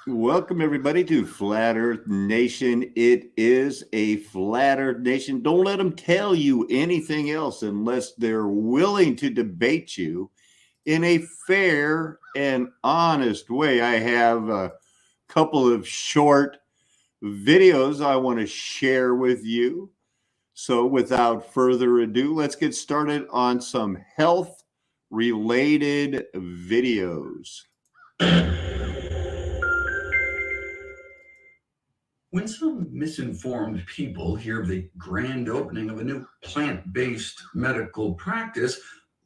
Welcome, everybody, to Flat Earth Nation. It is a Flat Earth Nation. Don't let them tell you anything else unless they're willing to debate you in a fair and honest way. I have a couple of short videos I want to share with you. So, without further ado, let's get started on some health related videos. When some misinformed people hear of the grand opening of a new plant-based medical practice,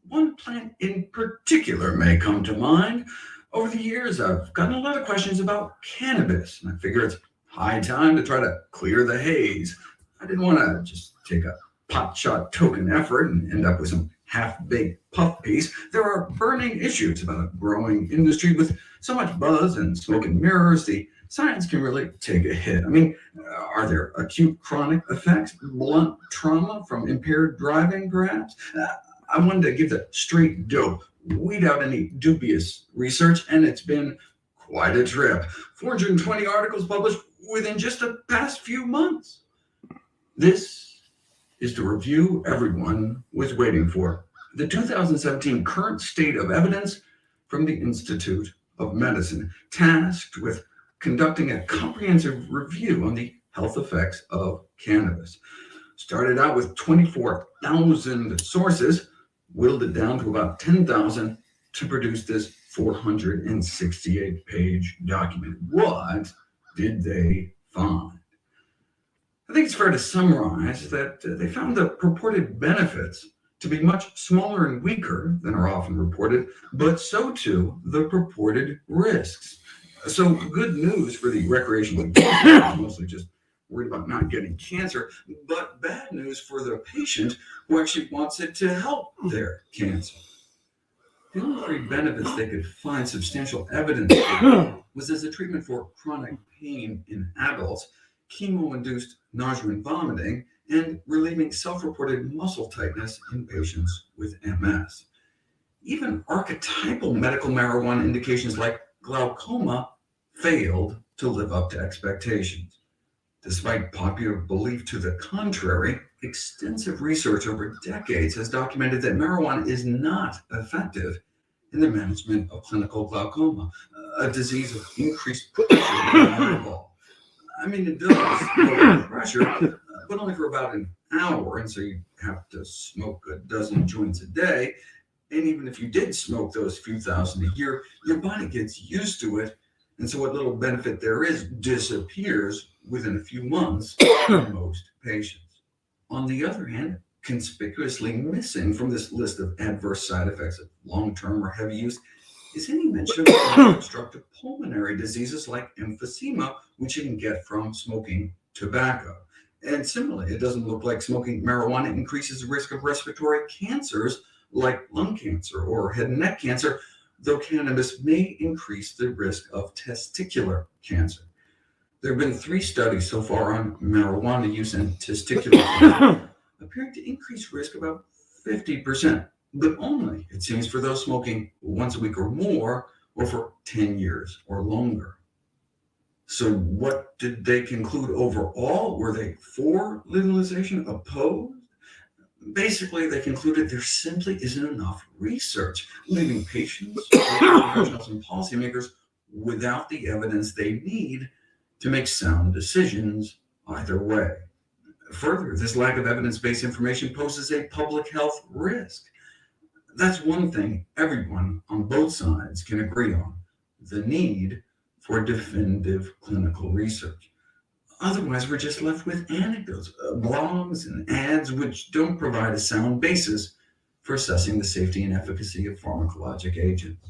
one plant in particular may come to mind. Over the years, I've gotten a lot of questions about cannabis, and I figure it's high time to try to clear the haze. I didn't want to just take a potshot token effort and end up with some half-baked puff piece. There are burning issues about a growing industry with so much buzz and smoke and mirrors. The science can really take a hit. I mean, are there acute chronic effects, blunt trauma from impaired driving, perhaps? I wanted to give the straight dope, weed out any dubious research, and it's been quite a trip. 420 articles published within just the past few months. This is the review everyone was waiting for. The 2017 Current State of Evidence from the Institute of Medicine, tasked with conducting a comprehensive review on the health effects of cannabis. Started out with 24,000 sources, whittled it down to about 10,000 to produce this 468-page document. What did they find? I think it's fair to summarize that they found the purported benefits to be much smaller and weaker than are often reported, but so too the purported risks. So good news for the recreational user, mostly just worried about not getting cancer, but bad news for the patient who actually wants it to help their cancer. The only three benefits they could find substantial evidence for was as a treatment for chronic pain in adults, chemo-induced nausea and vomiting, and relieving self-reported muscle tightness in patients with MS. Even archetypal medical marijuana indications like glaucoma failed to live up to expectations. Despite popular belief to the contrary, extensive research over decades has documented that marijuana is not effective in the management of clinical glaucoma, a disease of increased pressure in the eyeball. I mean, it does lower pressure, but only for about an hour, and so you have to smoke a dozen joints a day. And even if you did smoke those few thousand a year, your body gets used to it, and so what little benefit there is disappears within a few months for most patients. On the other hand, conspicuously missing from this list of adverse side effects of long-term or heavy use is any mention of obstructive pulmonary diseases like emphysema, which you can get from smoking tobacco. And similarly, it doesn't look like smoking marijuana increases the risk of respiratory cancers like lung cancer or head and neck cancer, though cannabis may increase the risk of testicular cancer. There have been 3 studies so far on marijuana use and testicular cancer, appearing to increase risk about 50%, but only, it seems, for those smoking once a week or more, or for 10 years or longer. So what did they conclude overall? Were they for legalization, opposed? Basically, they concluded there simply isn't enough research, leaving patients, professionals, and policymakers without the evidence they need to make sound decisions either way. Further, this lack of evidence-based information poses a public health risk. That's one thing everyone on both sides can agree on: the need for definitive clinical research. Otherwise, we're just left with anecdotes, blogs, and ads which don't provide a sound basis for assessing the safety and efficacy of pharmacologic agents.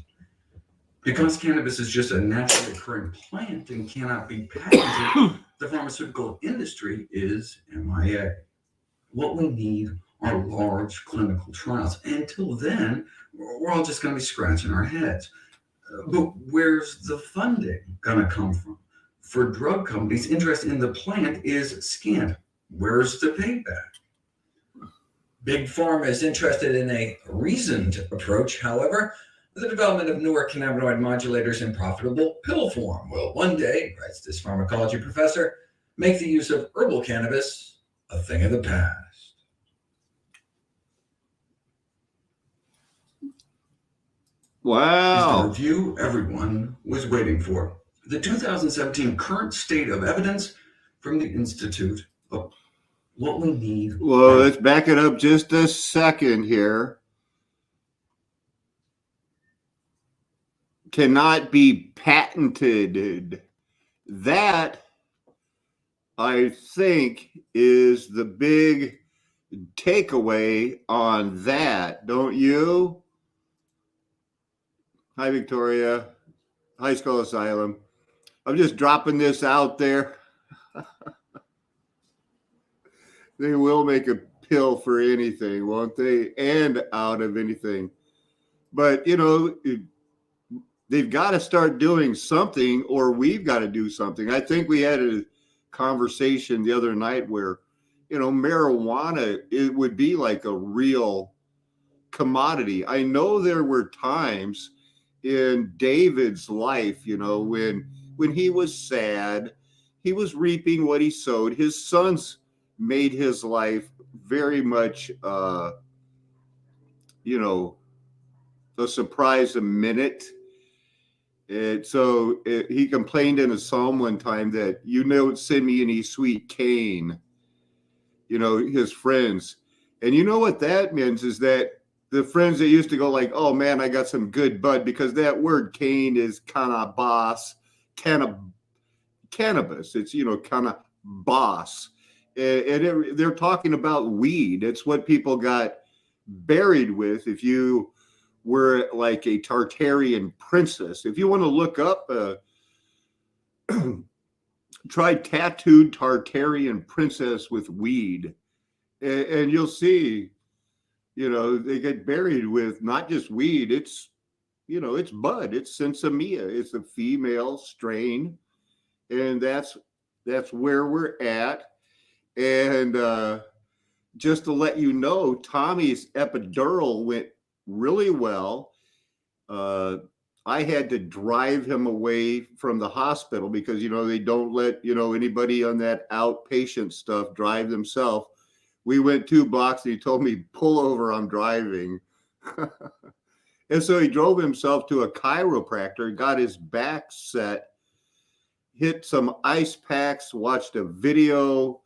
Because cannabis is just a naturally occurring plant and cannot be patented, the pharmaceutical industry is MIA. What we need are large clinical trials. Until then, we're all just going to be scratching our heads. But where's the funding going to come from? For drug companies, interest in the plant is scant. Where's the payback? Big Pharma is interested in a reasoned approach. However, the development of newer cannabinoid modulators in profitable pill form will one day, writes this pharmacology professor, make the use of herbal cannabis a thing of the past. Wow. Is the review everyone was waiting for. The 2017 current state of evidence from the Institute of What We Need. Well, let's back it up just a second here. Cannot be patented. That, I think, is the big takeaway on that, don't you? Hi, Victoria. High School Asylum. I'm just dropping this out there. They will make a pill for anything, won't they? And out of anything. But, you know, they've got to start doing something, or we've got to do something. I think we had a conversation the other night where, you know, marijuana, it would be like a real commodity. I know there were times in David's life, you know, when he was sad, he was reaping what he sowed. His sons made his life very much, you know, a surprise a minute. And so he complained in a psalm one time that, you don't send me any sweet cane, you know, his friends. And you know what that means is that the friends that used to go like, oh man, I got some good bud, because that word cane is cannabis. It's, you know, kind of boss. And they're talking about weed. It's what people got buried with. If you were like a Tartarian princess, if you want to look up, try tattooed Tartarian princess with weed, and you'll see, you know, they get buried with not just weed. It's, you know, it's bud. It's sinsemilla. It's a female strain, and that's where we're at. And just to let you know, Tommy's epidural went really well. I had to drive him away from the hospital because, you know, they don't let, you know, anybody on that outpatient stuff drive themselves. We went 2 blocks and he told me, pull over, I'm driving. And so he drove himself to a chiropractor, got his back set, hit some ice packs, watched a video,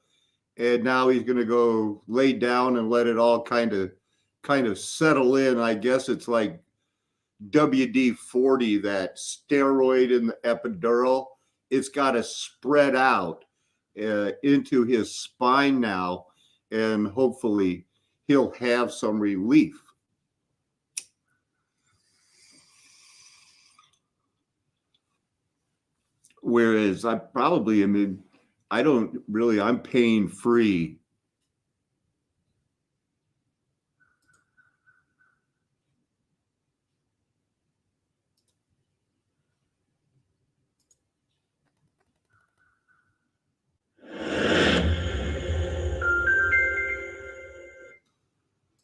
and now he's going to go lay down and let it all kind of settle in. I guess it's like WD-40, that steroid in the epidural. It's got to spread out into his spine now, and hopefully he'll have some relief. Whereas I probably, I mean, I'm pain free.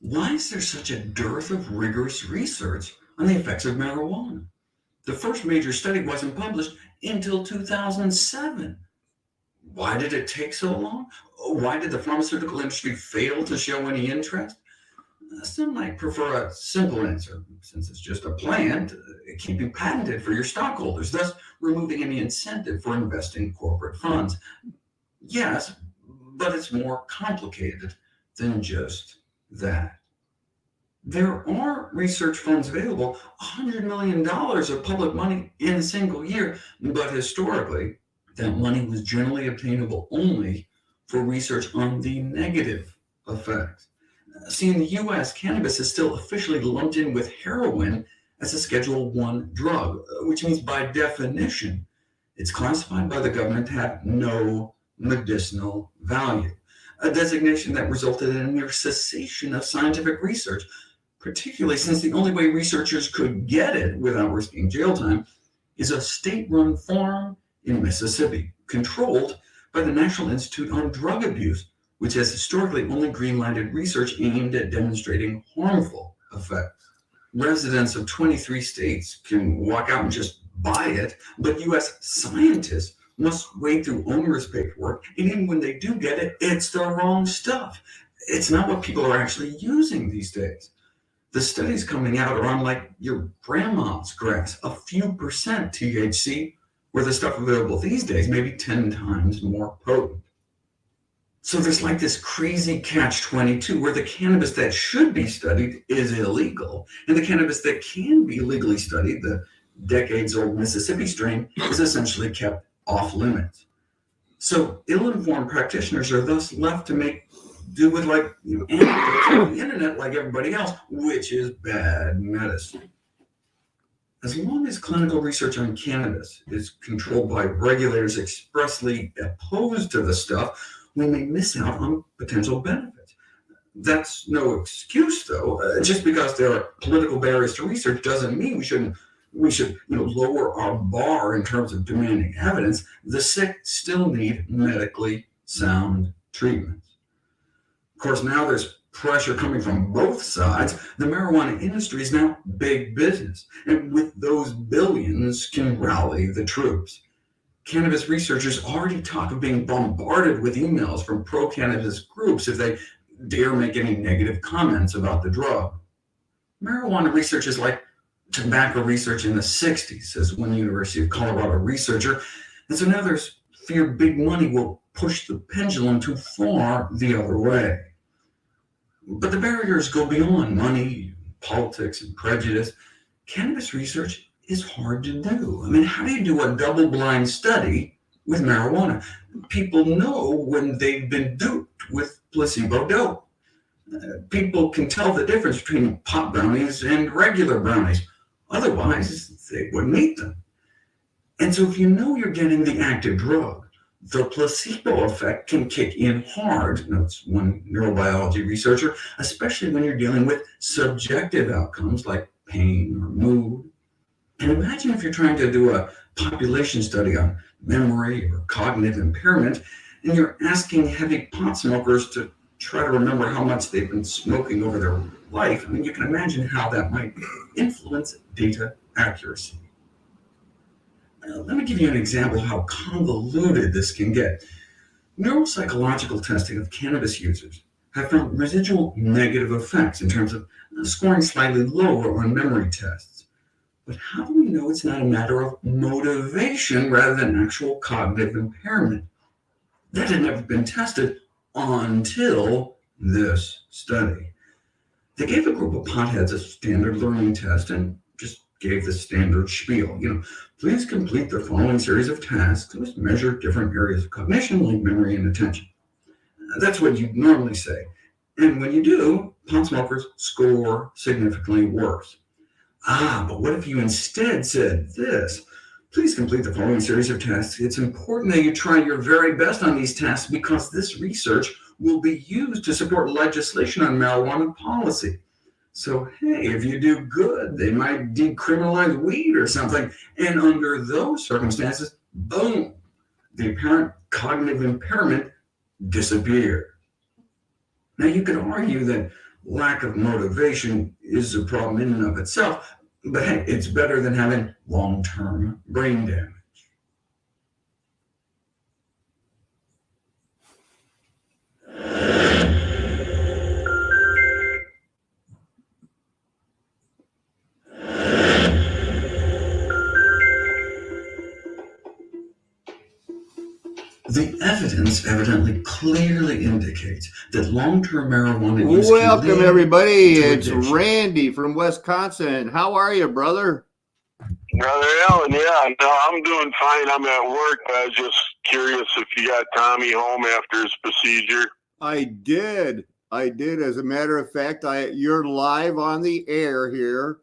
Why is there such a dearth of rigorous research on the effects of marijuana? The first major study wasn't published until 2007. Why did it take so long? Why did the pharmaceutical industry fail to show any interest? Some might prefer a simple answer. Since it's just a plant, it can't be patented for your stockholders, thus removing any incentive for investing corporate funds. Yes, but it's more complicated than just that. There are research funds available, $100 million of public money in a single year, but historically, that money was generally obtainable only for research on the negative effects. See, in the US, cannabis is still officially lumped in with heroin as a Schedule I drug, which means by definition, it's classified by the government to have no medicinal value, a designation that resulted in a near cessation of scientific research, particularly since the only way researchers could get it without risking jail time is a state-run farm in Mississippi, controlled by the National Institute on Drug Abuse, which has historically only green-lighted research aimed at demonstrating harmful effects. Residents of 23 states can walk out and just buy it, but U.S. scientists must wade through onerous paperwork, and even when they do get it, it's the wrong stuff. It's not what people are actually using these days. The studies coming out are on like your grandma's grass, a few percent THC, where the stuff available these days may be 10 times more potent. So there's like this crazy catch-22 where the cannabis that should be studied is illegal, and the cannabis that can be legally studied, the decades-old Mississippi strain, is essentially kept off limits. So ill-informed practitioners are thus left to make do with like anecdotes on the internet like everybody else, which is bad medicine. As long as clinical research on cannabis is controlled by regulators expressly opposed to the stuff, we may miss out on potential benefits. That's no excuse, though. Just because there are political barriers to research doesn't mean we should lower our bar in terms of demanding evidence. The sick still need medically sound treatments. Of course, now there's pressure coming from both sides. The marijuana industry is now big business, and with those billions can rally the troops. Cannabis researchers already talk of being bombarded with emails from pro-cannabis groups if they dare make any negative comments about the drug. Marijuana research is like tobacco research in the 60s, says one University of Colorado researcher. And so now there's fear big money will push the pendulum too far the other way. But the barriers go beyond money, politics, and prejudice. Cannabis research is hard to do. I mean, how do you do a double-blind study with marijuana? People know when they've been duped with placebo dope. People can tell the difference between pot brownies and regular brownies. Otherwise, they wouldn't eat them. And so if you know you're getting the active drug, the placebo effect can kick in hard, notes one neurobiology researcher, especially when you're dealing with subjective outcomes like pain or mood. And imagine if you're trying to do a population study on memory or cognitive impairment, and you're asking heavy pot smokers to try to remember how much they've been smoking over their life. I mean, you can imagine how that might influence data accuracy. Let me give you an example of how convoluted this can get. Neuropsychological testing of cannabis users have found residual negative effects in terms of scoring slightly lower on memory tests. But how do we know it's not a matter of motivation rather than actual cognitive impairment? That had never been tested until this study. They gave a group of potheads a standard learning test and just gave the standard spiel. Please complete the following series of tasks which measure different areas of cognition like memory and attention. That's what you'd normally say. And when you do, pot smokers score significantly worse. But what if you instead said this? Please complete the following series of tests. It's important that you try your very best on these tests because this research will be used to support legislation on marijuana policy. So, hey, if you do good, they might decriminalize weed or something. And under those circumstances, boom, the apparent cognitive impairment disappeared. Now, you could argue that lack of motivation is a problem in and of itself, but hey, it's better than having long-term brain damage. The evidence evidently clearly indicates that long-term marijuana use. Welcome, everybody. It's Randy from Wisconsin. How are you, brother? Brother Alan, yeah, no, I'm doing fine. I'm at work, but I was just curious if you got Tommy home after his procedure. I did. As a matter of fact, you're live on the air here,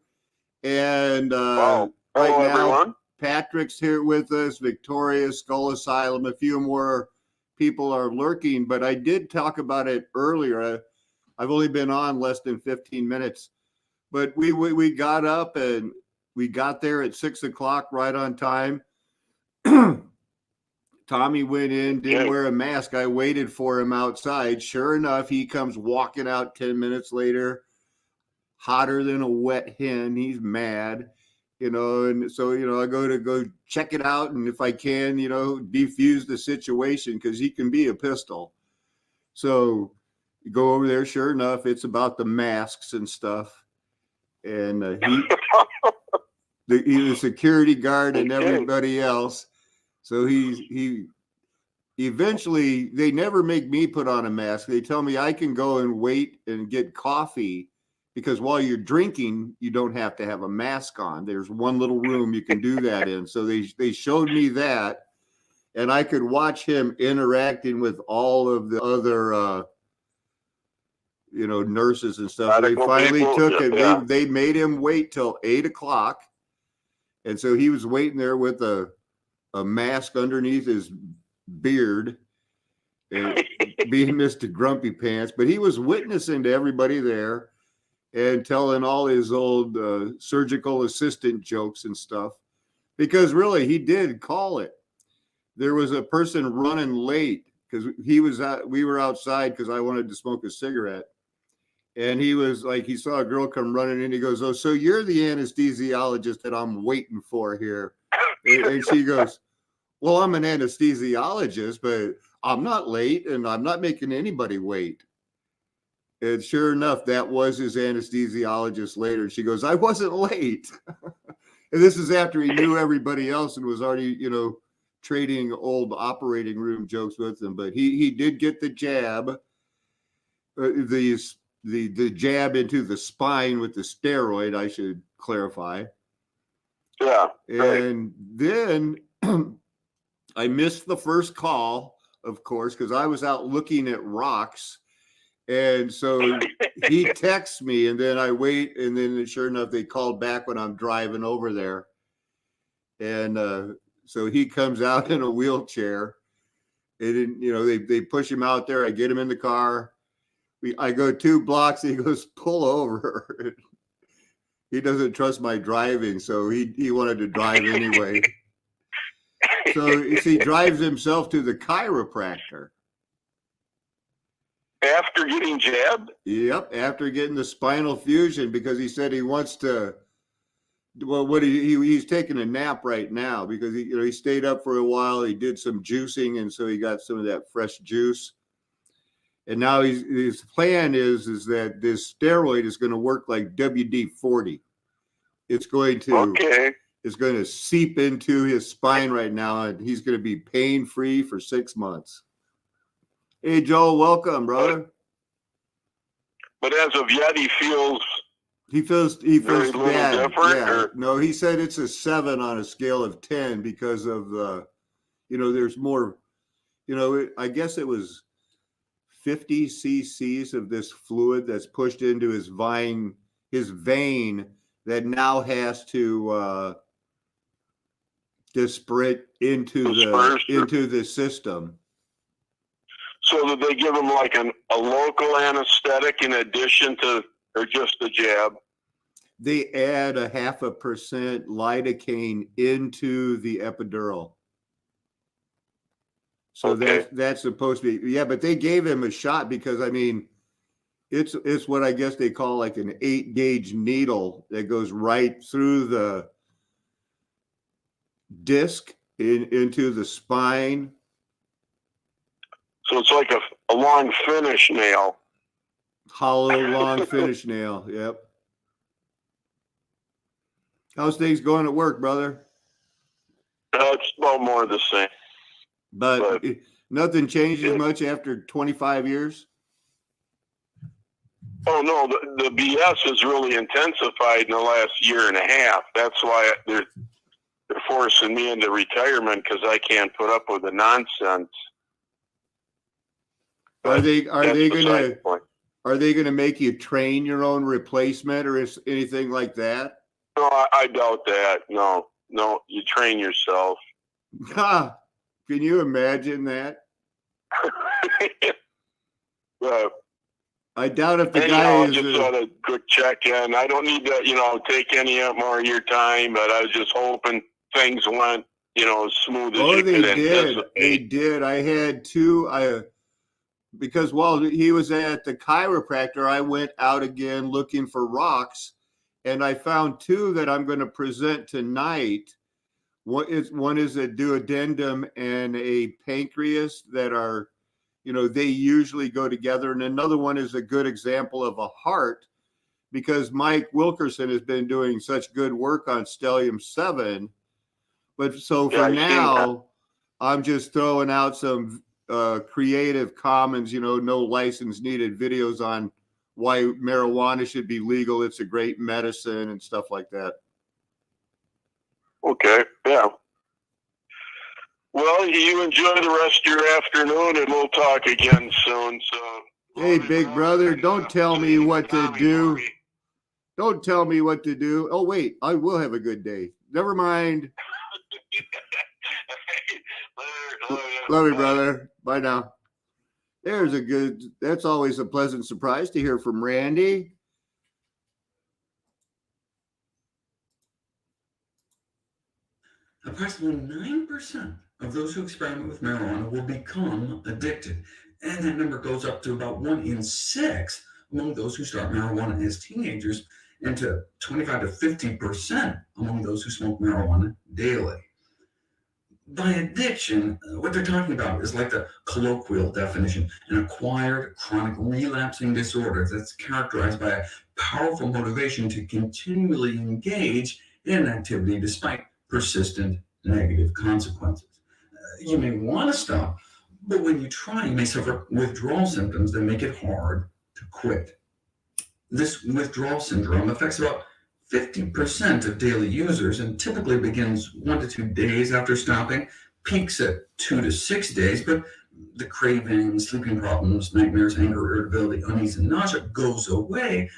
and Hello, right now, everyone. Patrick's here with us, Victoria, Skull Asylum, a few more people are lurking, but I did talk about it earlier. I've only been on less than 15 minutes, but we got up and we got there at 6:00 right on time. Tommy went in, didn't wear a mask. I waited for him outside. Sure enough, he comes walking out 10 minutes later. hotter than a wet hen. He's mad, and so, I go check it out. And if I can, defuse the situation, because he can be a pistol. So you go over there, sure enough, it's about the masks and stuff. And the security guard and everybody else. So he eventually, they never make me put on a mask. They tell me I can go and wait and get coffee, because while you're drinking, you don't have to have a mask on. There's one little room you can do that in. So they showed me that, and I could watch him interacting with all of the other, nurses and stuff. They finally took it. Yeah. They made him wait till 8:00. And so he was waiting there with a mask underneath his beard, and being Mr. Grumpy Pants. But he was witnessing to everybody there and telling all his old surgical assistant jokes and stuff, because really he did call it. There was a person running late because we were outside because I wanted to smoke a cigarette. And he was like, he saw a girl come running in. He goes, "Oh, so you're the anesthesiologist that I'm waiting for here?" And she goes, "Well, I'm an anesthesiologist, but I'm not late, and I'm not making anybody wait." And sure enough, that was his anesthesiologist later. She goes, "I wasn't late." And this is after he knew everybody else and was already, trading old operating room jokes with them. But he did get the jab, the jab into the spine with the steroid, I should clarify. Yeah. And then I missed the first call, of course, because I was out looking at rocks. And so he texts me, and then I wait, and then sure enough, they called back when I'm driving over there. And so he comes out in a wheelchair, and they push him out there. I get him in the car. I go 2 blocks. And he goes, "Pull over." He doesn't trust my driving, so he wanted to drive anyway. So he drives himself to the chiropractor. After getting jabbed? Yep, after getting the spinal fusion, because he said he wants to. Well, he's taking a nap right now because he stayed up for a while. He did some juicing, and so he got some of that fresh juice. And now his plan is that this steroid is going to work like WD-40. It's going to seep into his spine right now, and he's going to be pain-free for 6 months. Hey, Joel, welcome, brother. But as of yet, he feels bad. Different, yeah. Or? No, he said it's a 7 on a scale of 10 because of there's more. I guess it was 50 cc's of this fluid that's pushed into his vein that now has to disperse into the system. So did they give him like a local anesthetic in addition to, or just the jab? They add 0.5% lidocaine into the epidural. So that's supposed to be, but they gave him a shot because, it's what I guess they call like an 8-gauge needle that goes right through the disc into the spine. So it's like a long finish nail. Hollow, long finish nail. Yep. How's things going at work, brother? It's about more the same. But nothing changes much after 25 years? Oh, no. The BS has really intensified in the last year and a half. That's why they're forcing me into retirement, because I can't put up with the nonsense. Are they gonna make you train your own replacement or anything like that? No, I doubt that. No, you train yourself. Can you imagine that? I doubt if the guy is. Just sort of quick check in. I don't need to, take any more of your time, but I was just hoping things went, as smooth as you could anticipate. They did. I had 2. because while he was at the chiropractor, I went out again looking for rocks, and I found two that I'm going to present tonight. One is a duodenum and a pancreas that are, they usually go together. And another one is a good example of a heart, because Mike Wilkerson has been doing such good work on stellium 7. But so for now, I'm just throwing out some Creative Commons, no license needed videos on why marijuana should be legal. It's a great medicine and stuff like that. Okay, yeah. Well, you enjoy the rest of your afternoon, and we'll talk again soon. So, hey, big brother, don't tell me what to do. Don't tell me what to do. Oh, wait, I will have a good day. Never mind. Love you, brother. Bye now. That's always a pleasant surprise to hear from Randy. Approximately 9% of those who experiment with marijuana will become addicted. And that number goes up to about 1 in 6 among those who start marijuana as teenagers, and to 25 to 50% among those who smoke marijuana daily. By addiction, what they're talking about is like the colloquial definition, an acquired chronic relapsing disorder that's characterized by a powerful motivation to continually engage in activity despite persistent negative consequences. You may want to stop, but when you try, you may suffer withdrawal symptoms that make it hard to quit. This withdrawal syndrome affects about 50% of daily users and typically begins 1 to 2 days after stopping, peaks at 2 to 6 days, but the cravings, sleeping problems, nightmares, anger, irritability, unease, and nausea goes away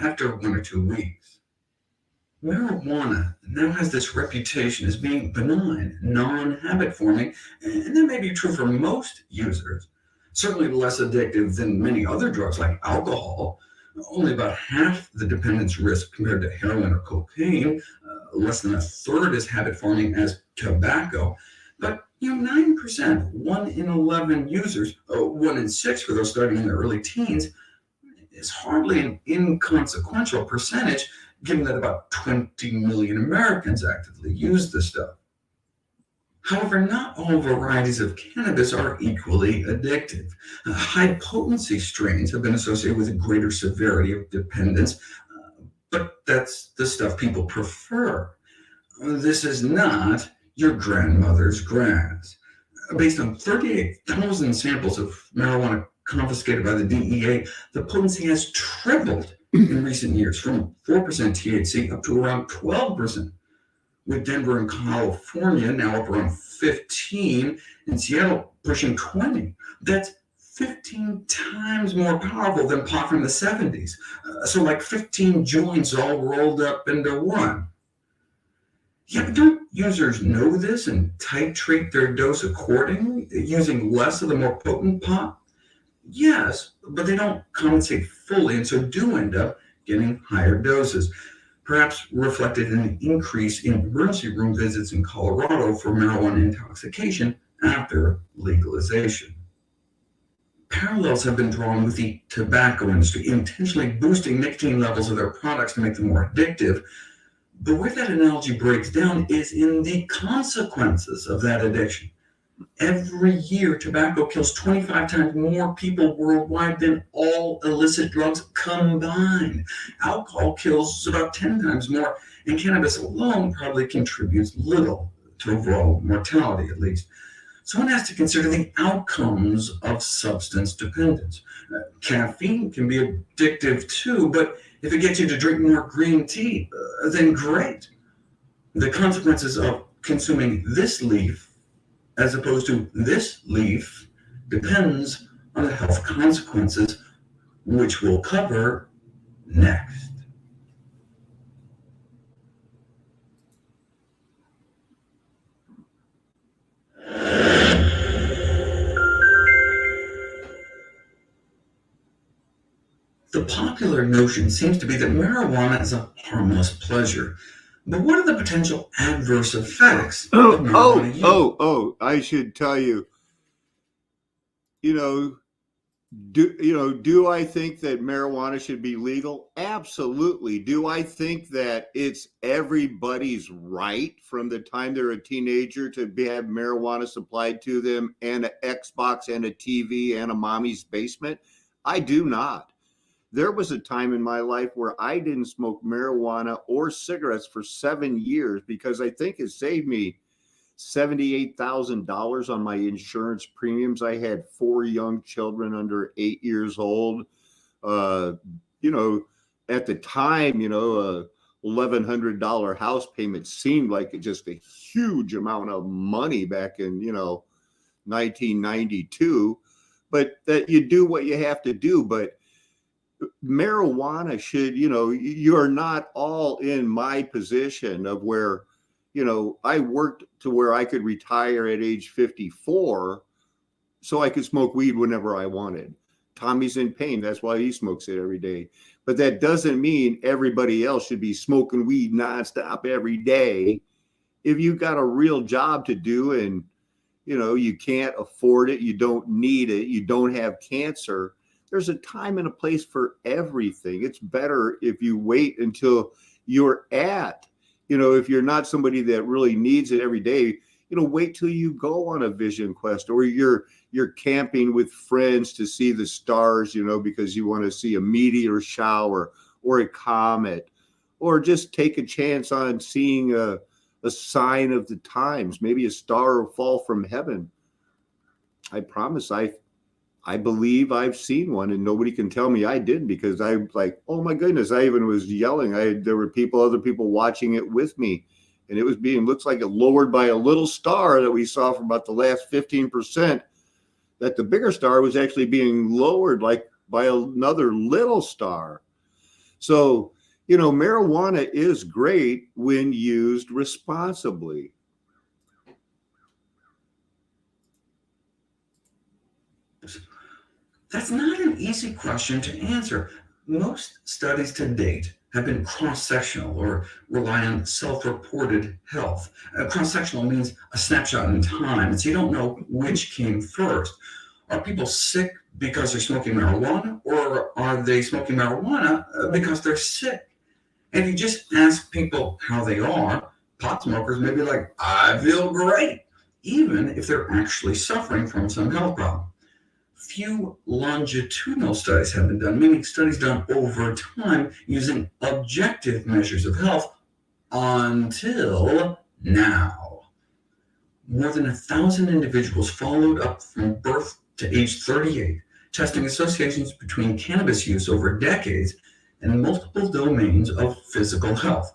after 1 or 2 weeks. Marijuana now has this reputation as being benign, non-habit forming, and that may be true for most users. Certainly less addictive than many other drugs like alcohol. Only about half the dependence risk compared to heroin or cocaine. Less than a third as habit forming as tobacco. But 9%, 1 in 11 users, 1 in 6 for those starting in their early teens, is hardly an inconsequential percentage, given that about 20 million Americans actively use the stuff. However, not all varieties of cannabis are equally addictive. High-potency strains have been associated with a greater severity of dependence, but that's the stuff people prefer. This is not your grandmother's grass. Based on 38,000 samples of marijuana confiscated by the DEA, the potency has tripled in recent years, from 4% THC up to around 12%. With Denver and California now up around 15, and Seattle pushing 20. That's 15 times more powerful than pot from the 70s. So like 15 joints all rolled up into one. Yeah, but don't users know this and titrate their dose accordingly, using less of the more potent pot? Yes, but they don't compensate fully, and so do end up getting higher doses, perhaps reflected in the increase in emergency room visits in Colorado for marijuana intoxication after legalization. Parallels have been drawn with the tobacco industry, intentionally boosting nicotine levels of their products to make them more addictive. But where that analogy breaks down is in the consequences of that addiction. Every year, tobacco kills 25 times more people worldwide than all illicit drugs combined. Alcohol kills about 10 times more, and cannabis alone probably contributes little to overall mortality, at least. So one has to consider the outcomes of substance dependence. Caffeine can be addictive too, but if it gets you to drink more green tea, then great. The consequences of consuming this leaf as opposed to this leaf depends on the health consequences, which we'll cover next. The popular notion seems to be that marijuana is a harmless pleasure. But what are the potential adverse effects of marijuana use? I should tell you, Do I think that marijuana should be legal? Absolutely. Do I think that it's everybody's right from the time they're a teenager to have marijuana supplied to them and an Xbox and a TV and a mommy's basement? I do not. There was a time in my life where I didn't smoke marijuana or cigarettes for 7 years because I think it saved me $78,000 on my insurance premiums. I had 4 young children under 8 years old. Uh, you know, at the time, $1,100 house payment seemed like just a huge amount of money back in, 1992. But that you do what you have to do. But marijuana should, you're not all in my position of where, I worked to where I could retire at age 54 so I could smoke weed whenever I wanted. Tommy's in pain. That's why he smokes it every day. But that doesn't mean everybody else should be smoking weed nonstop every day. If you've got a real job to do and, you can't afford it, you don't need it, you don't have cancer, there's a time and a place for everything. It's better if you wait until you're at, if you're not somebody that really needs it every day, wait till you go on a vision quest or you're camping with friends to see the stars, because you want to see a meteor shower or a comet, or just take a chance on seeing a sign of the times. Maybe a star will fall from heaven. I promise I believe I've seen one, and nobody can tell me I didn't, because I'm like, oh my goodness, I even was yelling. There were other people watching it with me, and it was looks like it lowered by a little star that we saw for about the last 15%, that the bigger star was actually being lowered like by another little star. So, marijuana is great when used responsibly. That's not an easy question to answer. Most studies to date have been cross-sectional or rely on self-reported health. Cross-sectional means a snapshot in time, so you don't know which came first. Are people sick because they're smoking marijuana, or are they smoking marijuana because they're sick? And if you just ask people how they are, pot smokers may be like, I feel great, even if they're actually suffering from some health problem. Few longitudinal studies have been done, meaning studies done over time using objective measures of health until now. More than 1,000 individuals followed up from birth to age 38, testing associations between cannabis use over decades and multiple domains of physical health.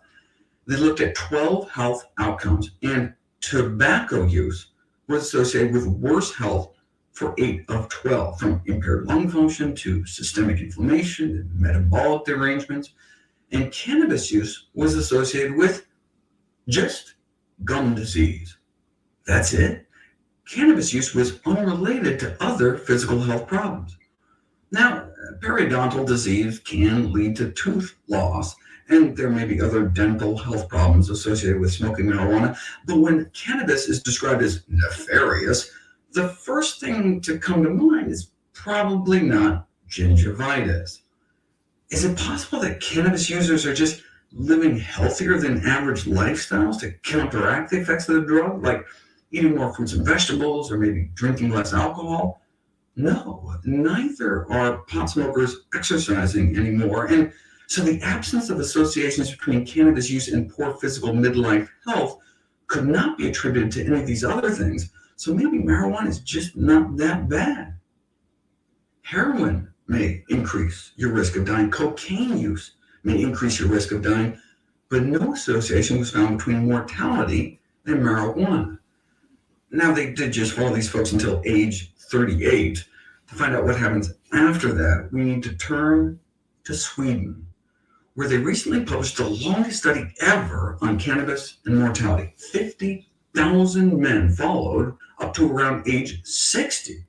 They looked at 12 health outcomes, and tobacco use was associated with worse health for 8 of 12, from impaired lung function to systemic inflammation and metabolic derangements. And cannabis use was associated with just gum disease. That's it. Cannabis use was unrelated to other physical health problems. Now, periodontal disease can lead to tooth loss, and there may be other dental health problems associated with smoking marijuana. But when cannabis is described as nefarious, the first thing to come to mind is probably not gingivitis. Is it possible that cannabis users are just living healthier than average lifestyles to counteract the effects of the drug, like eating more fruits and vegetables or maybe drinking less alcohol? No, neither are pot smokers exercising anymore. And so the absence of associations between cannabis use and poor physical midlife health could not be attributed to any of these other things. So maybe marijuana is just not that bad. Heroin may increase your risk of dying. Cocaine use may increase your risk of dying, but no association was found between mortality and marijuana. Now, they did just follow these folks until age 38. To find out what happens after that, we need to turn to Sweden, where they recently published the longest study ever on cannabis and mortality. 50,000 men followed up to around age 60.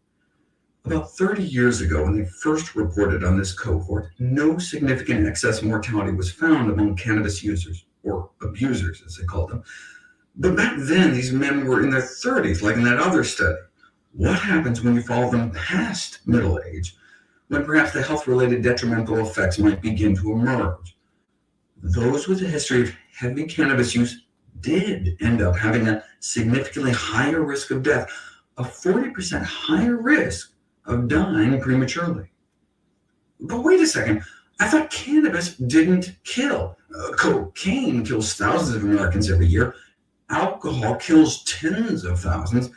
About 30 years ago, when they first reported on this cohort, no significant excess mortality was found among cannabis users, or abusers as they called them. But back then, these men were in their 30s, like in that other study. What happens when you follow them past middle age? when perhaps the health-related detrimental effects might begin to emerge. Those with a history of heavy cannabis use did end up having a significantly higher risk of death, a 40% higher risk of dying prematurely. But wait a second, I thought cannabis didn't kill. Cocaine kills thousands of Americans every year, alcohol kills tens of thousands,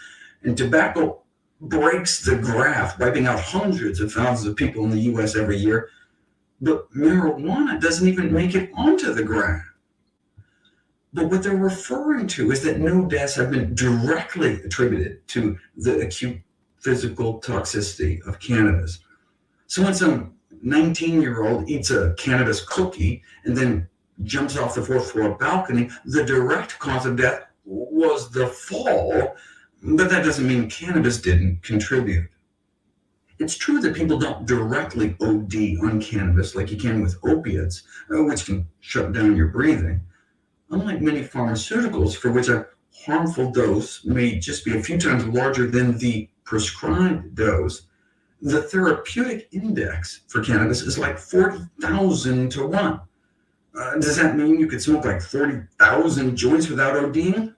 and tobacco breaks the graph, wiping out hundreds of thousands of people in the US every year. But marijuana doesn't even make it onto the graph. But what they're referring to is that no deaths have been directly attributed to the acute physical toxicity of cannabis. So when some 19-year-old eats a cannabis cookie and then jumps off the fourth floor balcony, the direct cause of death was the fall, but that doesn't mean cannabis didn't contribute. It's true that people don't directly OD on cannabis like you can with opiates, which can shut down your breathing. Unlike many pharmaceuticals, for which a harmful dose may just be a few times larger than the prescribed dose, the therapeutic index for cannabis is like 40,000 to 1. Does that mean you could smoke like 40,000 joints without ODing?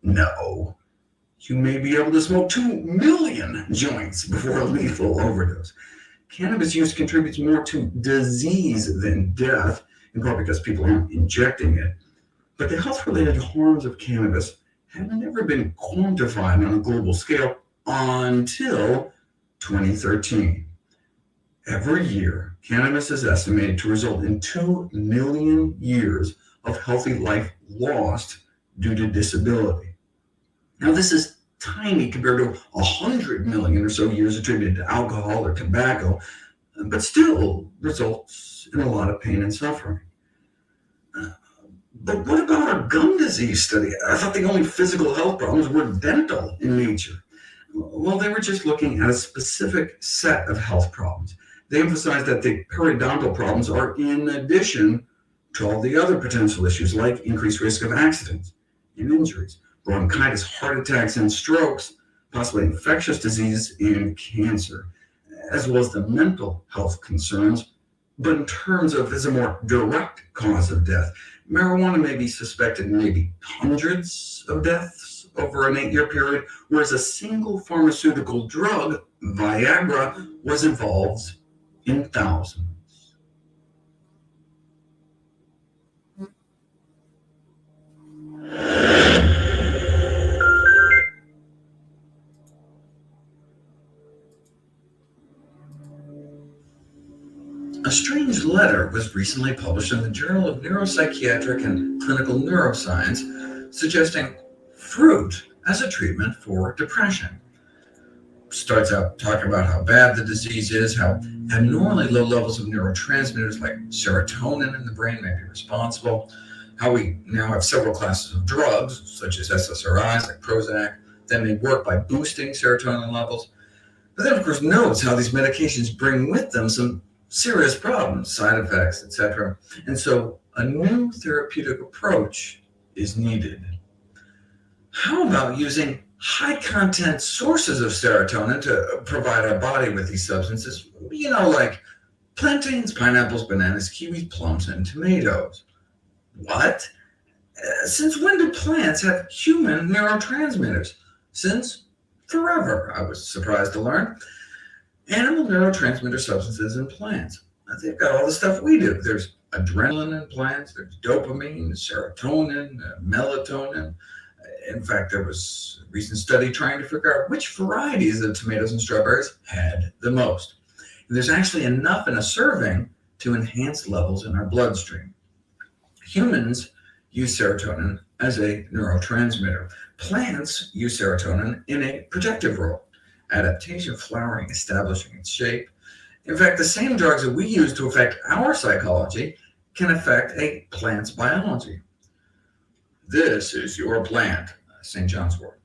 No. You may be able to smoke 2 million joints before a lethal overdose. Cannabis use contributes more to disease than death, in part because people aren't injecting it. But the health-related harms of cannabis have never been quantified on a global scale until 2013. Every year, cannabis is estimated to result in 2 million years of healthy life lost due to disability. Now, this is tiny compared to 100 million or so years attributed to alcohol or tobacco, but still results in a lot of pain and suffering. But what about our gum disease study? I thought the only physical health problems were dental in nature. Well, they were just looking at a specific set of health problems. They emphasized that the periodontal problems are in addition to all the other potential issues like increased risk of accidents and injuries, bronchitis, heart attacks, and strokes, possibly infectious disease and cancer, as well as the mental health concerns. But in terms of as a more direct cause of death, marijuana may be suspected in maybe hundreds of deaths over an 8-year period, whereas a single pharmaceutical drug, Viagra, was involved in thousands. A strange letter was recently published in the Journal of Neuropsychiatric and Clinical Neuroscience suggesting fruit as a treatment for depression. Starts out talking about how bad the disease is, how abnormally low levels of neurotransmitters like serotonin in the brain may be responsible, how we now have several classes of drugs, such as SSRIs like Prozac, that may work by boosting serotonin levels. But then, of course, notes how these medications bring with them some serious problems, side effects, etc. And so a new therapeutic approach is needed. How about using high-content sources of serotonin to provide our body with these substances, like plantains, pineapples, bananas, kiwis, plums, and tomatoes? What? Since when do plants have human neurotransmitters? Since forever, I was surprised to learn. Animal neurotransmitter substances in plants. They've got all the stuff we do. There's adrenaline in plants, there's dopamine, serotonin, melatonin. In fact, there was a recent study trying to figure out which varieties of tomatoes and strawberries had the most. And there's actually enough in a serving to enhance levels in our bloodstream. Humans use serotonin as a neurotransmitter. Plants use serotonin in a protective role. Adaptation, flowering, establishing its shape. In fact, the same drugs that we use to affect our psychology can affect a plant's biology. This is your plant, St. John's wort.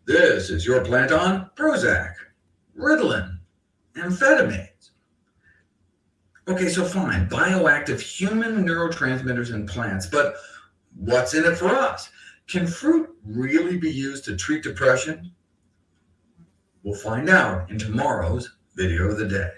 This is your plant on Prozac, Ritalin, amphetamines. Okay, so fine, bioactive human neurotransmitters in plants, but what's in it for us? Can fruit really be used to treat depression? We'll find out in tomorrow's video of the day.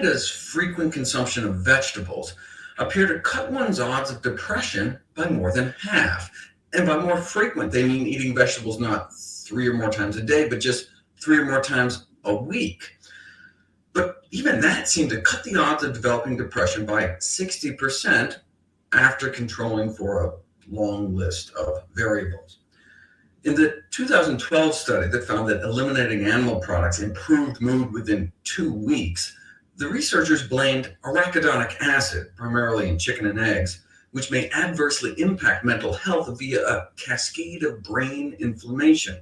does frequent consumption of vegetables appear to cut one's odds of depression by more than half? And by more frequent, they mean eating vegetables not 3 or more times a day, but just 3 or more times a week. But even that seemed to cut the odds of developing depression by 60% after controlling for a long list of variables. In the 2012 study that found that eliminating animal products improved mood within 2 weeks, the researchers blamed arachidonic acid, primarily in chicken and eggs, which may adversely impact mental health via a cascade of brain inflammation.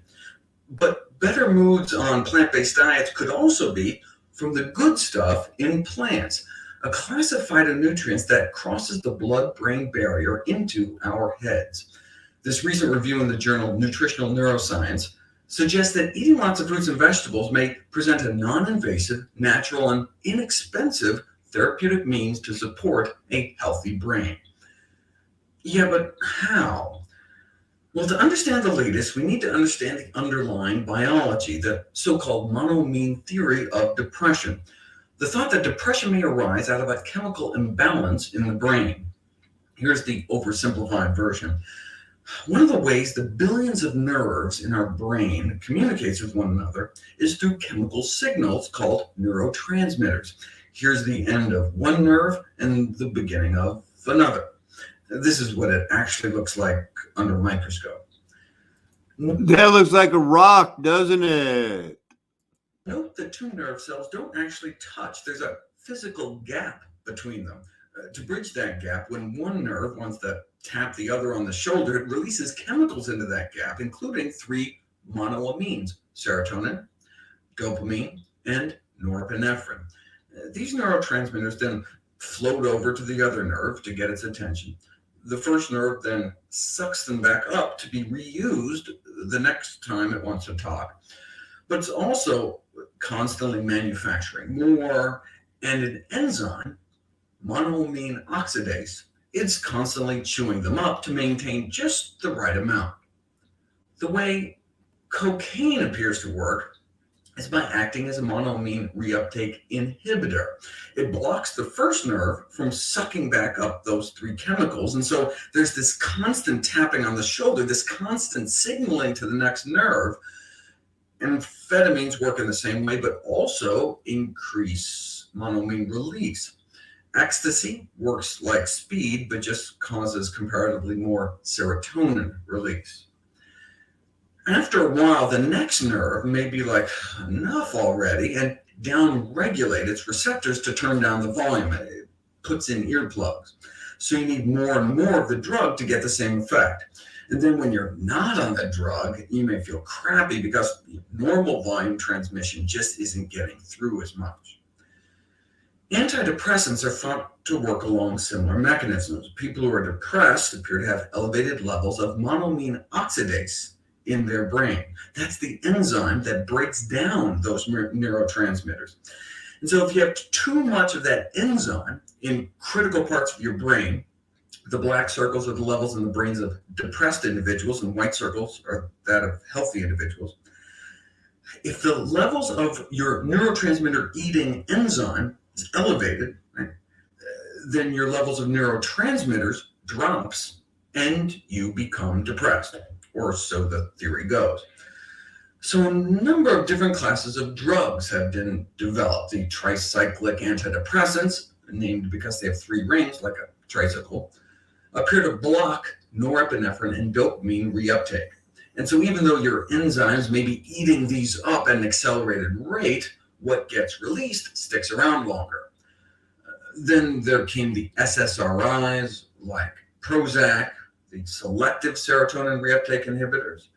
But better moods on plant-based diets could also be from the good stuff in plants, a class of phytonutrients that crosses the blood-brain barrier into our heads. This recent review in the journal Nutritional Neuroscience suggests that eating lots of fruits and vegetables may present a non-invasive, natural, and inexpensive therapeutic means to support a healthy brain. Yeah, but how? Well, to understand the latest, we need to understand the underlying biology, the so-called monoamine theory of depression, the thought that depression may arise out of a chemical imbalance in the brain. Here's the oversimplified version. One of the ways the billions of nerves in our brain communicates with one another is through chemical signals called neurotransmitters. Here's the end of one nerve and the beginning of another. This is what it actually looks like under a microscope. That looks like a rock, doesn't it? Note that 2 nerve cells don't actually touch. There's a physical gap between them. To bridge that gap, when one nerve wants to tap the other on the shoulder, it releases chemicals into that gap, including 3 monoamines: serotonin, dopamine, and norepinephrine. These neurotransmitters then float over to the other nerve to get its attention. The first nerve then sucks them back up to be reused the next time it wants to talk. But it's also constantly manufacturing more, and an enzyme, monoamine oxidase, it's constantly chewing them up to maintain just the right amount. The way cocaine appears to work is by acting as a monoamine reuptake inhibitor. It blocks the first nerve from sucking back up those 3 chemicals. And so there's this constant tapping on the shoulder, this constant signaling to the next nerve. Amphetamines work in the same way, but also increase monoamine release. Ecstasy works like speed, but just causes comparatively more serotonin release. After a while, the next nerve may be like, enough already, and down-regulate its receptors to turn down the volume. It puts in earplugs. So you need more and more of the drug to get the same effect. And then when you're not on the drug, you may feel crappy because normal volume transmission just isn't getting through as much. Antidepressants are thought to work along similar mechanisms. People who are depressed appear to have elevated levels of monoamine oxidase in their brain. That's the enzyme that breaks down those neurotransmitters. And so if you have too much of that enzyme in critical parts of your brain, the black circles are the levels in the brains of depressed individuals, and white circles are that of healthy individuals. If the levels of your neurotransmitter eating enzyme is elevated, right, then your levels of neurotransmitters drops and you become depressed, or so the theory goes. So a number of different classes of drugs have been developed. The tricyclic antidepressants, named because they have 3 rings like a tricycle, appear to block norepinephrine and dopamine reuptake. And so even though your enzymes may be eating these up at an accelerated rate, what gets released sticks around longer. Then there came the SSRIs like Prozac, the selective serotonin reuptake inhibitors.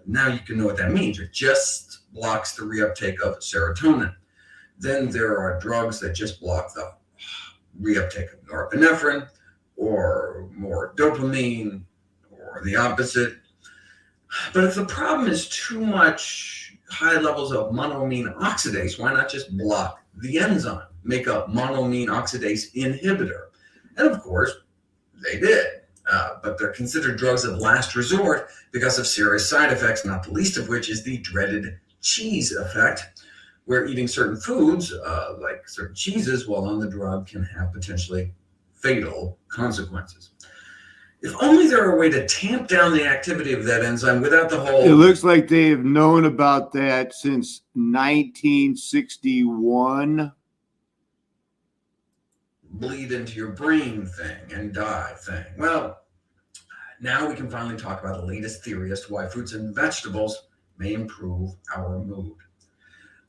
Now you can know what that means. It just blocks the reuptake of serotonin. Then there are drugs that just block the reuptake of norepinephrine, or more dopamine, or the opposite. But if the problem is too much high levels of monoamine oxidase, why not just block the enzyme, make a monoamine oxidase inhibitor? And of course, they did. But they're considered drugs of last resort because of serious side effects, not the least of which is the dreaded cheese effect, where eating certain foods, like certain cheeses, while on the drug can have potentially fatal consequences. If only there were a way to tamp down the activity of that enzyme without the whole... It looks like they have known about that since 1961. bleed into your brain thing and die thing. Well, now we can finally talk about the latest theory as to why fruits and vegetables may improve our mood.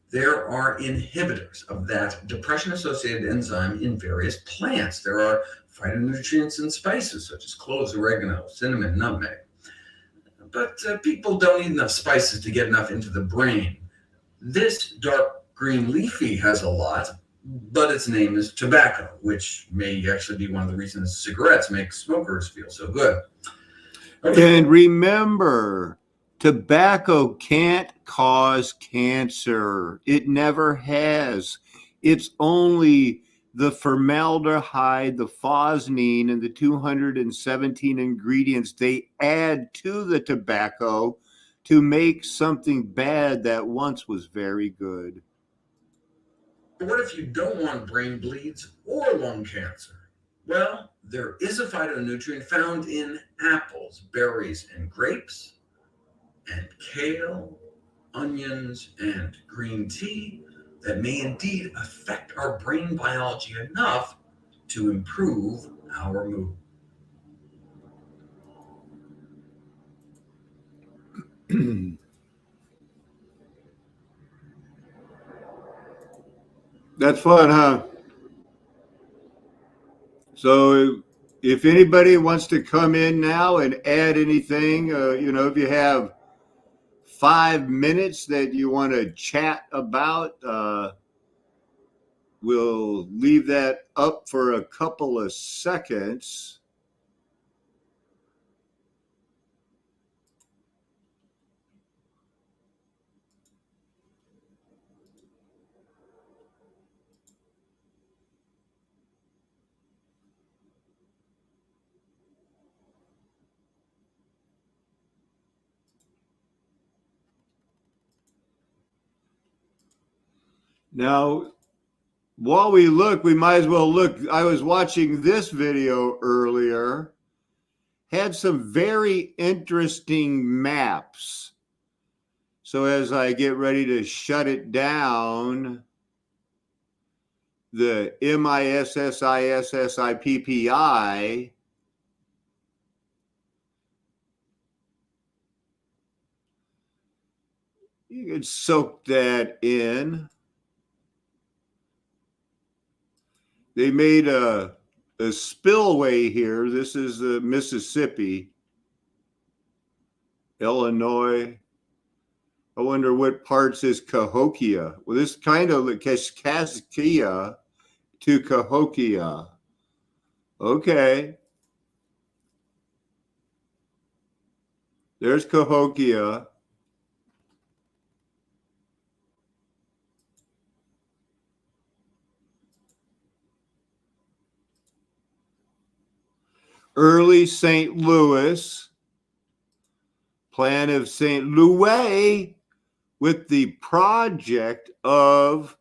There are inhibitors of that depression-associated enzyme in various plants. There are phytonutrients in spices such as cloves, oregano, cinnamon, nutmeg. But people don't eat enough spices to get enough into the brain. This dark green leafy has a lot, but its name is tobacco, which may actually be one of the reasons cigarettes make smokers feel so good. Okay. And remember, tobacco can't cause cancer. It never has. It's only the formaldehyde, the phosgene, and the 217 ingredients they add to the tobacco to make something bad that once was very good. What if you don't want brain bleeds or lung cancer? Well, there is a phytonutrient found in apples, berries, and grapes, and kale, onions, and green tea that may indeed affect our brain biology enough to improve our mood. That's fun, huh? So if anybody wants to come in now and add anything, if you have 5 minutes that you want to chat about, we'll leave that up for a couple of seconds. Now, while we look, we might as well look. I was watching this video earlier, had some very interesting maps. So as I get ready to shut it down, the MISSISSIPPI, you can soak that in. They made a spillway here. This is Mississippi, Illinois. I wonder what parts is Cahokia. Well, this kind of like Kaskaskia to Cahokia. Okay. There's Cahokia. Early St. Louis, plan of St. Louis, with the project of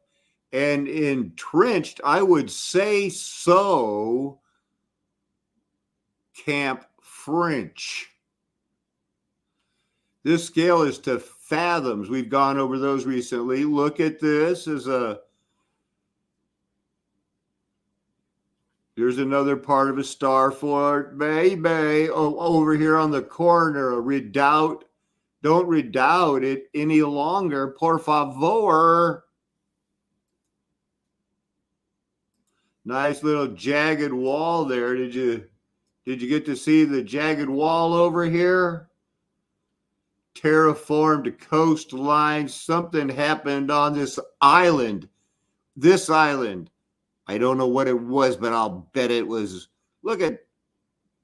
an entrenched, I would say so, Camp French. This scale is to fathoms. We've gone over those recently. Look at this as there's another part of a star fort, baby. Oh, over here on the corner, a redoubt. Don't redoubt it any longer, por favor. Nice little jagged wall there. Did you get to see the jagged wall over here? Terraformed coastline. Something happened on this island. This island. I don't know what it was, but I'll bet it was, look at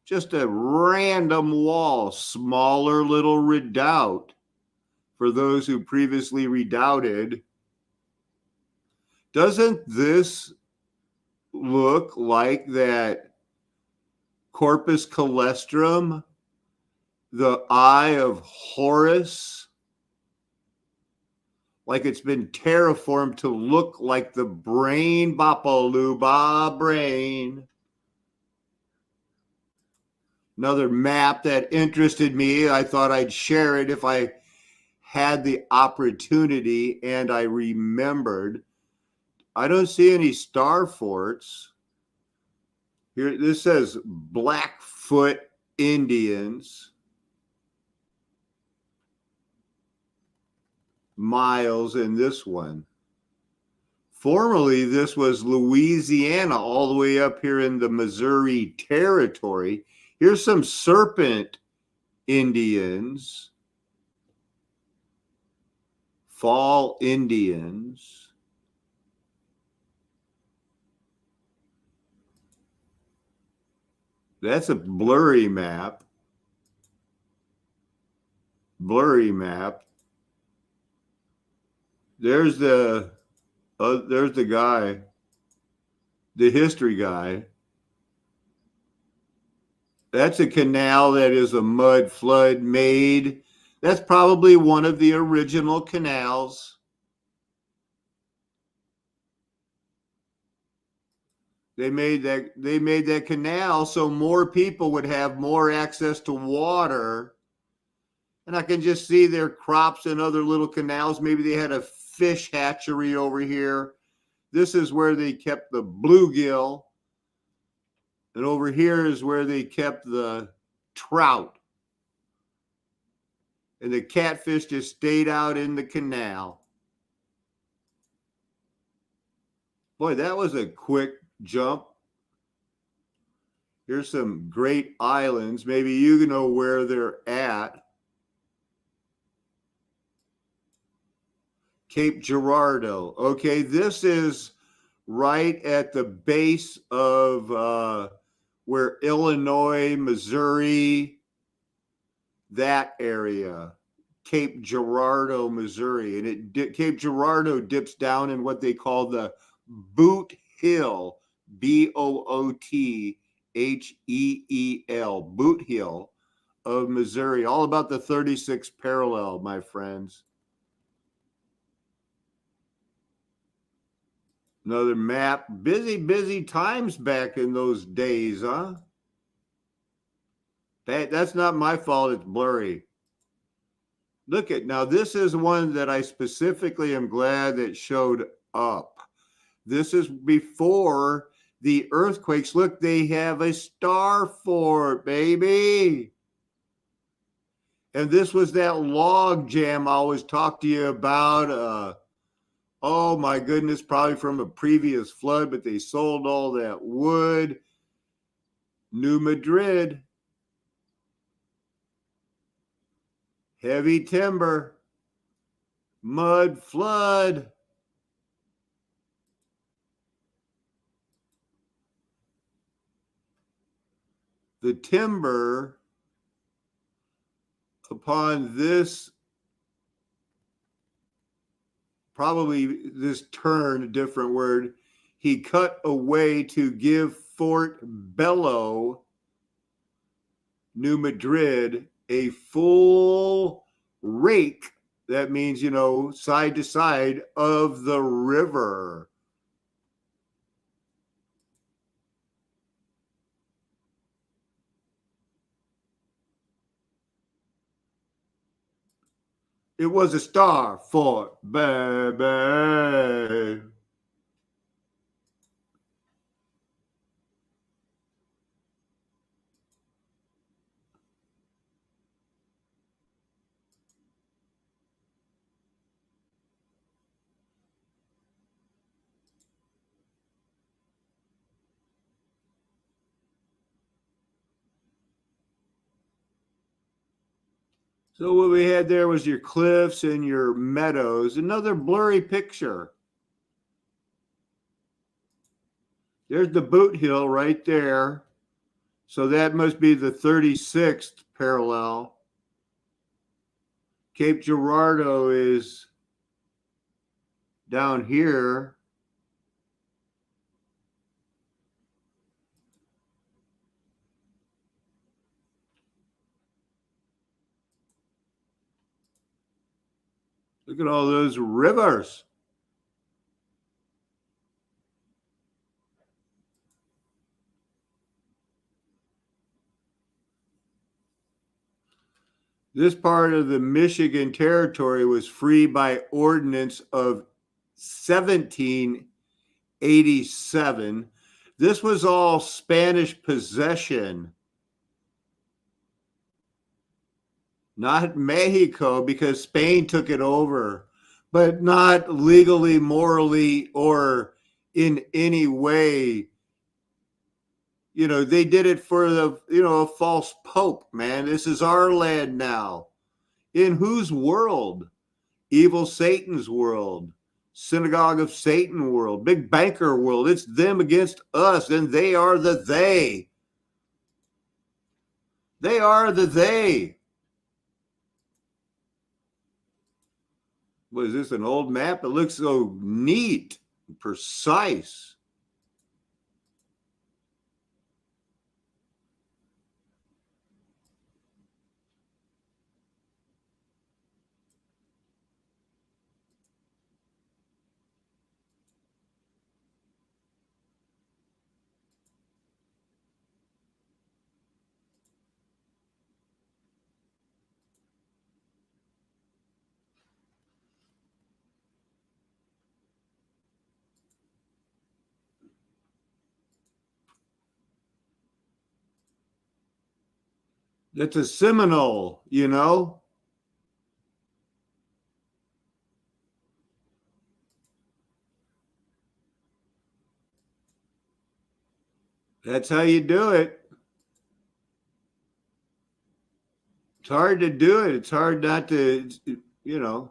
just a random wall, smaller little redoubt for those who previously redoubted. Doesn't this look like that Corpus Calestrum, the Eye of Horus? like it's been terraformed to look like the brain Bapaluba brain. Another map that interested me. I thought I'd share it if I had the opportunity and I remembered. I don't see any star forts. Here, this says Blackfoot Indians. Miles in this one. Formerly, this was Louisiana, all the way up here in the Missouri Territory. Here's some Serpent Indians, Fall Indians. That's a blurry map. Blurry map. There's the guy, the history guy. That's a canal that is a mud flood made. That's probably one of the original canals. They made that canal so more people would have more access to water. And I can just see their crops in other little canals. Maybe they had a fish hatchery over here. This is where they kept the bluegill. And over here is where they kept the trout. And the catfish just stayed out in the canal. Boy, that was a quick jump. Here's some great islands. Maybe you know where they're at. Cape Girardeau. Okay, this is right at the base of where Illinois, Missouri, that area, Cape Girardeau, Missouri. And Cape Girardeau dips down in what they call the Boot Hill, Bootheel, Boot Hill of Missouri. All about the 36th parallel, my friends. Another map. Busy times back in those days, huh? That's not my fault. It's blurry. Look at, now this is one that I specifically am glad that showed up. This is before the earthquakes. Look, they have a star fort, baby. And this was that log jam I always talked to you about. Oh my goodness, probably from a previous flood, but they sold all that wood. New Madrid. Heavy timber. Mud flood. The timber upon this, probably this turn, a different word, he cut away to give Fort Bello, New Madrid, a full rake. That means, side to side of the river. It was a star fort, baby. So what we had there was your cliffs and your meadows. Another blurry picture. There's the Boot Hill right there. So that must be the 36th parallel. Cape Girardeau is down here. Look at all those rivers. This part of the Michigan territory was free by ordinance of 1787. This was all Spanish possession, not Mexico, because Spain took it over, but not legally, morally, or in any way. You know, they did it for the, a false pope, man. This is our land now. In whose world? Evil Satan's world, synagogue of Satan world, big banker world. It's them against us, and they are the they. They are the they. What is this, an old map? It looks so neat, precise. That's a Seminole, you know. That's how you do it. It's hard to do it. It's hard not to, you know.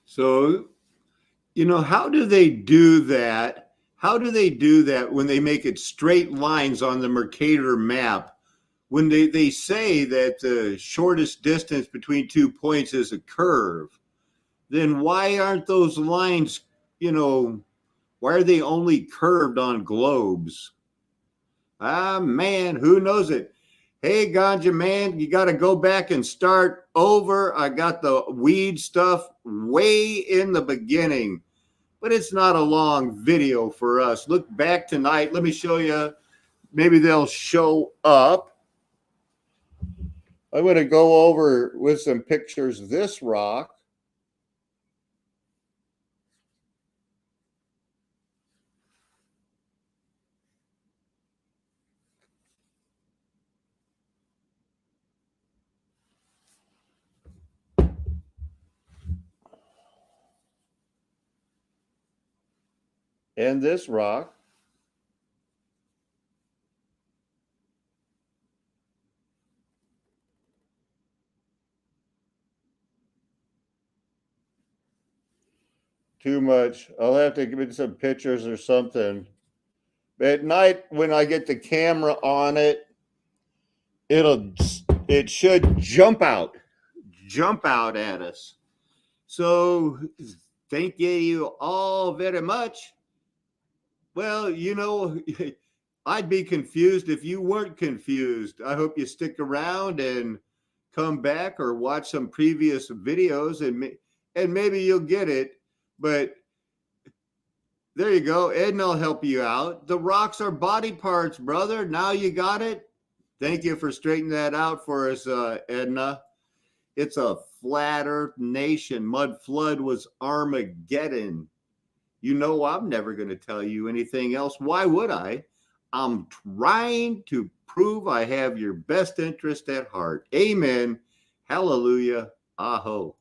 So, you know, how do they do that? How do they do that when they make it straight lines on the Mercator map? When they say that the shortest distance between 2 points is a curve, then why aren't those lines, why are they only curved on globes? Ah, man, who knows it? Hey, Ganja man, you got to go back and start over. I got the weed stuff way in the beginning, but it's not a long video for us. Look back tonight. Let me show you. Maybe they'll show up. I'm going to go over with some pictures of this rock. And this rock. Too much. I'll have to give it some pictures or something. At night, when I get the camera on it, it should jump out at us. So thank you all very much. Well, I'd be confused if you weren't confused. I hope you stick around and come back or watch some previous videos and maybe you'll get it. But there you go. Edna will help you out. The rocks are body parts, brother. Now you got it. Thank you for straightening that out for us, Edna. It's a flat earth nation. Mud flood was Armageddon. I'm never going to tell you anything else. Why would I? I'm trying to prove I have your best interest at heart. Amen. Hallelujah. Aho.